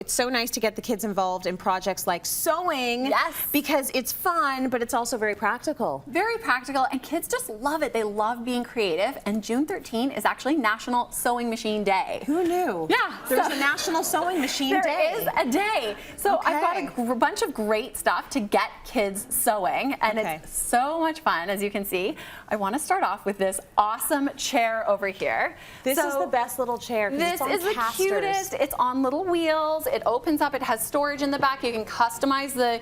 it's so nice to get the kids involved in projects like sewing. Yes. Because it's fun, but it's also very practical. Very practical, and kids just love it. They love being creative, and June 13 is actually National Sewing Machine Day. Who knew? Yeah. There's a National Sewing Machine Day. There is a day. So I've got a bunch of great stuff to get kids sewing, and it's so much fun, as you can see. I want to start off with this awesome chair over here. This is the best little chair. This is the cutest. It's on little wheels. It opens up. It has storage in the back. You can customize the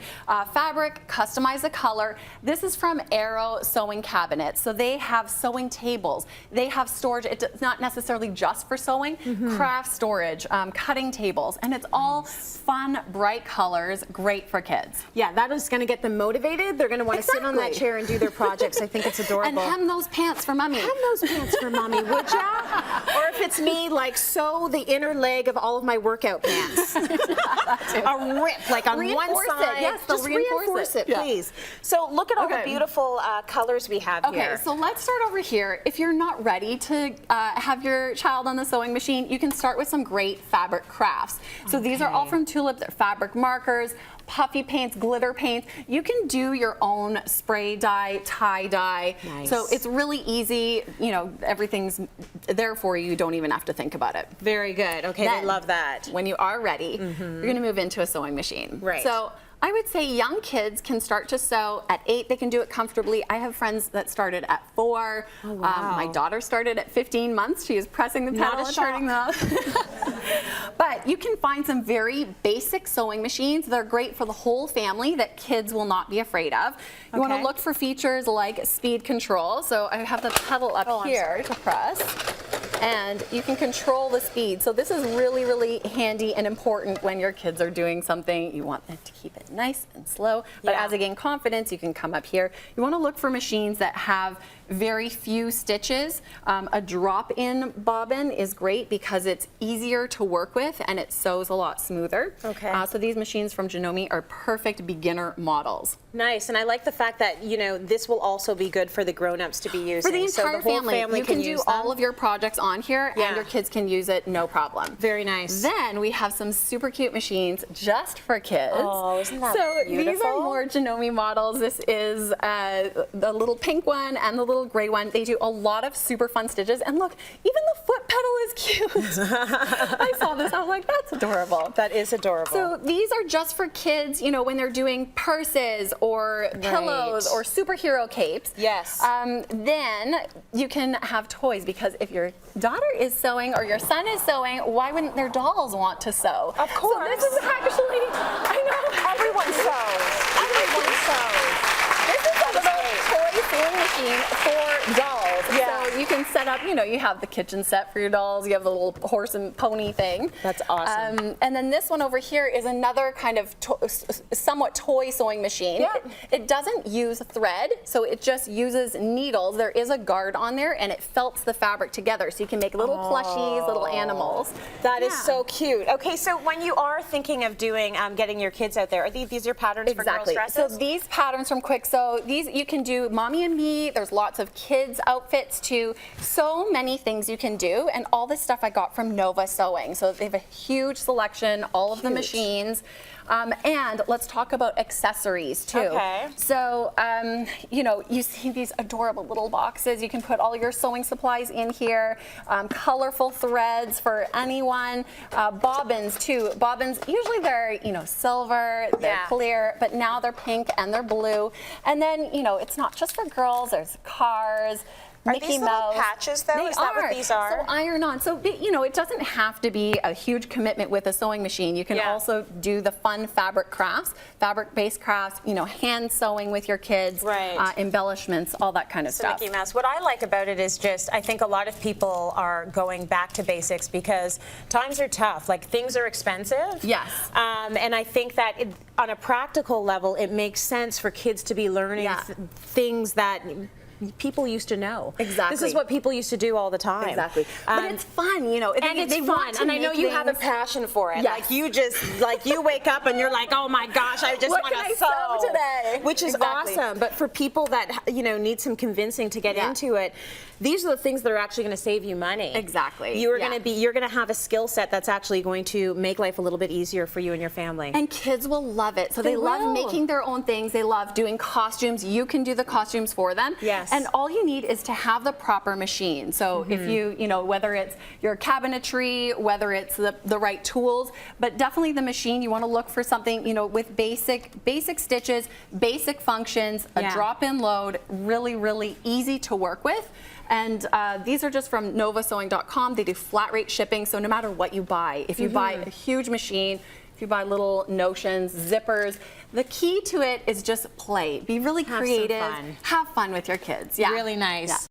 fabric, customize the color. This is from Arrow Sewing Cabinets. So they have sewing tables. They have storage. It's not necessarily just for sewing. Craft storage, cutting tables, and it's all fun, bright colors, great for kids. Yeah, that is going to get them motivated. They're going to want to sit on that chair and do their projects. I think it's adorable. And hem those pants for mommy. Hem those pants for mommy, would ya? Or if it's me, like sew the inner leg of all of my workout pants. A rip, like on one side. Yes, just reinforce it, please. So look at all the beautiful colors we have here. Okay, so let's start over here. If you're not ready to have your child on the sewing machine, you can start with some great fabric crafts. So these are all from Tulip. They're fabric markers, puffy paints, glitter paints. You can do your own spray dye, tie dye. Nice. So it's really easy. You know, everything's there for you. You don't even have to think about it. Very good. Okay, Then, they love that. When you are ready, you're going to move into a sewing machine. Right. So I would say young kids can start to sew at 8. They can do it comfortably. I have friends that started at 4. Oh, wow. My daughter started at 15 months. She is pressing the pedal and turning them. But you can find some very basic sewing machines. They're great for the whole family that kids will not be afraid of. You want to look for features like speed control. So I have the pedal up here to press. And you can control the speed. So this is really, really handy and important when your kids are doing something. You want them to keep it nice and slow. But as they gain confidence, you can come up here. You want to look for machines that have very few stitches. A drop-in bobbin is great because it's easier to work with and it sews a lot smoother. Okay. So these machines from Janome are perfect beginner models. Nice, and I like the fact that, you know, this will also be good for the grown-ups to be using. For the entire whole family. You can do all of your projects on here and your kids can use it no problem. Very nice. Then we have some super cute machines just for kids. Oh, isn't that beautiful? These are more Janome models. This is the little pink one and the little gray one. They do a lot of super fun stitches. And look, even the foot pedal is cute. I saw this, I was like, that's adorable. That is adorable. So these are just for kids, you know, when they're doing purses or pillows or superhero capes. Yes. Then you can have toys, because if your daughter is sewing or your son is sewing, why wouldn't their dolls want to sew? Of course. So this is actually, I know. Everyone sews. Everyone sews. This is a little toy sewing machine for dolls. Yeah. So you can set up, you know, you have the kitchen set for your dolls, you have the little horse and pony thing. That's awesome. And then this one over here is another kind of somewhat toy sewing machine. Yeah. It doesn't use thread, so it just uses needles. There is a guard on there and it felts the fabric together, so you can make little plushies, little animals. That is so cute. Okay, so when you are thinking of doing, getting your kids out there, are these are patterns for girls' dresses? So these patterns from Quick Sew, these you can do mommy and me. There's lots of kids outfits too. So many things you can do, and all this stuff I got from Nova Sewing. So they have a huge selection, all of the machines. And let's talk about accessories too. Okay. So, you know, you see these adorable little boxes. You can put all your sewing supplies in here. Colorful threads for anyone. Bobbins too. Bobbins, usually they're, you know, silver, they're clear, but now they're pink and they're blue. And then, you know, it's not just for girls. There's cars. Mickey Mouse. Little patches though? They Is that what these are? So iron on. So, you know, it doesn't have to be a huge commitment with a sewing machine. You can also do the fun fabric crafts, fabric-based crafts, you know, hand sewing with your kids, embellishments, all that kind of stuff. Mickey Mouse. What I like about it is just, I think a lot of people are going back to basics because times are tough. Like, things are expensive. Yes. And I think that on a practical level, it makes sense for kids to be learning things that people used to know. Exactly. This is what people used to do all the time. Exactly. But it's fun, you know. And it's fun, and I know you have a passion for it. Yes. Like you just, like you wake up and you're like, oh my gosh, I just What want can to I sew today? which is Exactly. awesome. But for people that need some convincing to get into it, these are the things that are actually going to save you money. Exactly. You're going to have a skill set that's actually going to make life a little bit easier for you and your family. And kids will love it. So they love will. making their own things. They love doing costumes. You can do the costumes for them. Yes. And all you need is to have the proper machine. So if you know, whether it's your cabinetry, whether it's the right tools, but definitely the machine, you want to look for something, you know, with basic stitches, basic functions, a drop-in load, really, really easy to work with. And these are just from novasewing.com. They do flat rate shipping, so no matter what you buy, if you buy a huge machine, if you buy little notions, zippers, the key to it is just play. Be really creative. Have some fun. Have fun with your kids. Yeah. Really nice. Yeah.